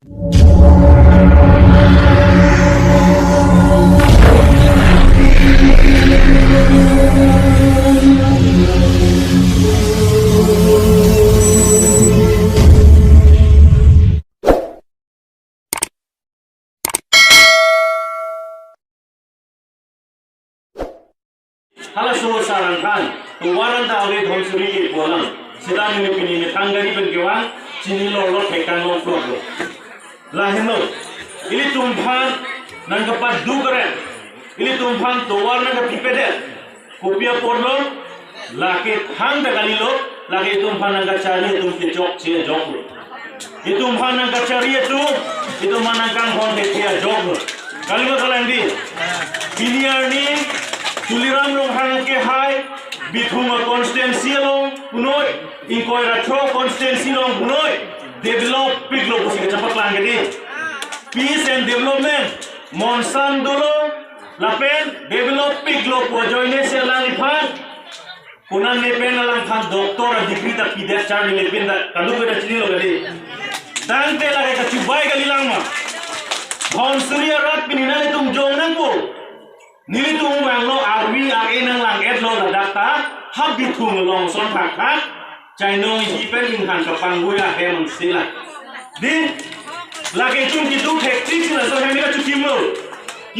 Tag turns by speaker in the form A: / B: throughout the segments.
A: Halo semua sarankan, tuaran tahu dhonsuri ke bolang, sedang ini tanggari berkewan, sini lolo tekan lo floro. Lahino, ini tumpan nang kepat dugren, ini tumpan tuar nang kepipede, kopia porlo, laki hang kali lo, laki tumpan nang kacari tumpi jok cie jok lo. Itu tumpan nang kacari itu mana kang hon cia jok lo. Kali lo kalian di, biniar ni Tuliram long hang ke hai bithuma constancy long punoi inkoi ratro constancy long punoi develop piglo pusi cepat lang di peace and development monsan dolo lapen develop piglo ko joine se lang iphan kunan ne pen lang khan doktor degree ta pide char ne pen da kalu ke chini lo gadi tang te lage ka chubai gali lang ma hon surya rat pinina le tum jong nang ko Nili tung wang lo arwi ake nang lang et lo la data hab bi tung long son thak thak chai no hi pen in han ka pang buya he man sila din la ke tung ki tu thek tri sila so he mi ka chu kim lo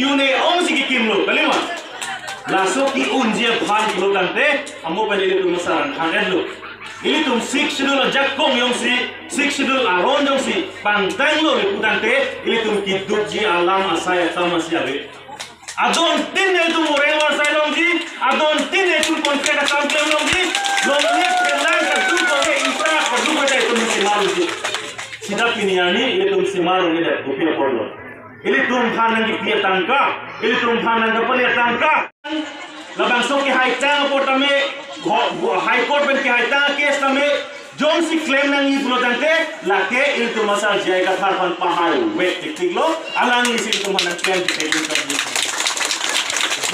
A: yu ne ong si ki kim lo kalima la so ki un je phan ki lo dan te amo pa nili tung saran thang et lo Ili tum sik schedule jak kong yong si sik schedule aron yong si pang tang lo ni putan te ili tum ki duk ji alam asaya tamasi ave Adon tin ne tu morel war sai long ji adon tin ne tu kontra ka kam klem long ji long ne prelan ka tu ko ke infra ka du ko dai tu simaru ji sida piniani ile tu simaru ne da kopia porlo ile tum phanan ki pia tangka ile tum phanan ka pale tangka labang so ki hai tang portame high court ben ki hai tang case tame John si claim nang i bulotante lake ile tu masal jayega thar pan pahai wet tiklo alang isi tu manan claim ki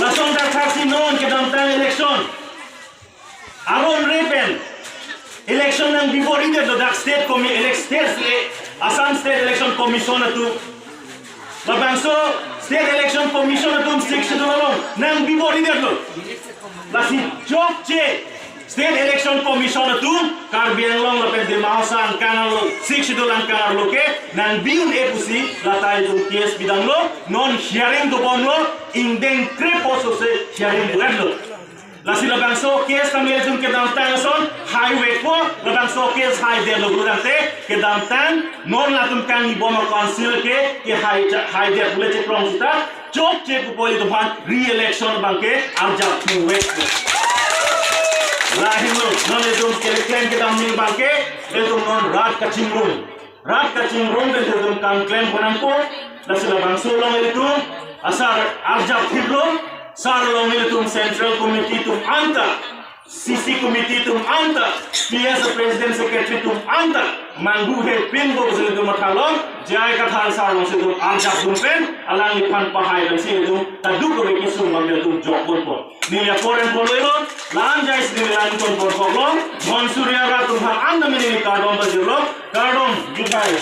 A: Lasong taksi non ke dalam tang election. Aron repen election yang before ini do dak state Assam State Election Commission tu. Labangso State Election Commission tu section dolong nang before ini do. Lasi job che State Election Commission tu karbiang long lapen de mahasan kanal section dolang kanal loke nang biun epusi latai tu case bidang lo non hearing do bom lo indeng kreposo se hearing bulan lo lasi labangso case kami jum ke dalam tang son highway ko labangso case high de lo bulan te ke dalam tang non latum kang bom council ke high de bulan che prong sita job che ku poli tuhan re-election bangke arjap tu west Lahir lo, non itu klaim kita ambil bangke, itu non rat kacing rum itu kan klaim penampu, dasar bangsa long itu asar arjab hiblo, sar long itu central committee itu anta, CC committee itu anta, PS president secretary itu anta, manggu he pin go itu matalong, jai kathal sar long itu arjab dumpen, alang ipan pahai dan sini itu tadu ko bekisu ngambil itu jokon po. Nilia foreign polo lan jais nilan kon por poglong, Monsuria ratum ha anda mini kardon bajiro, kardon jutai.